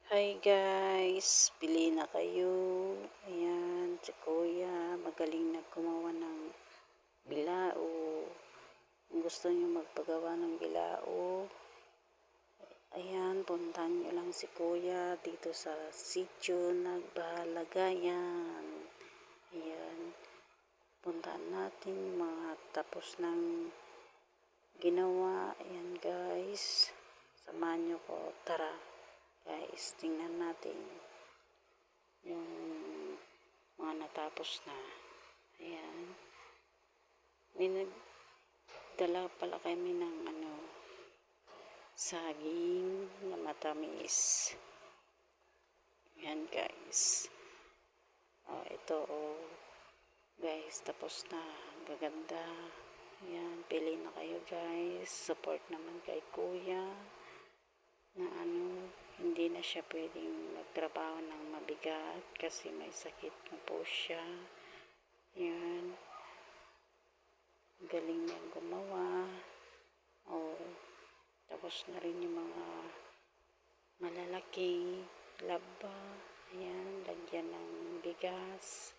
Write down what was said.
Hi guys, pili na kayo. Ayan, si Kuya, magaling na gumawa ng bilao. Kung gusto nyo magpagawa ng bilao, ayan, puntahan nyo lang si Kuya dito sa sitio Nagbahalagayan. Ayan, puntahan natin mga tapos ng ginawa. Ayan guys, samahan nyo ko, tara. Guys, tingnan natin yung mga natapos na. Ayan. May nagdala pala kami ng saging na matamis. Ayan guys. Ito guys, tapos na. Gaganda. Ayan, pili na kayo guys. Support naman kay Kuya na hindi na siya pwedeng magtrabaho ng mabigat kasi may sakit na po siya. Yan, galing niyang gumawa. Tapos na rin yung mga malalaking laba. Ayan, lagyan ng bigas.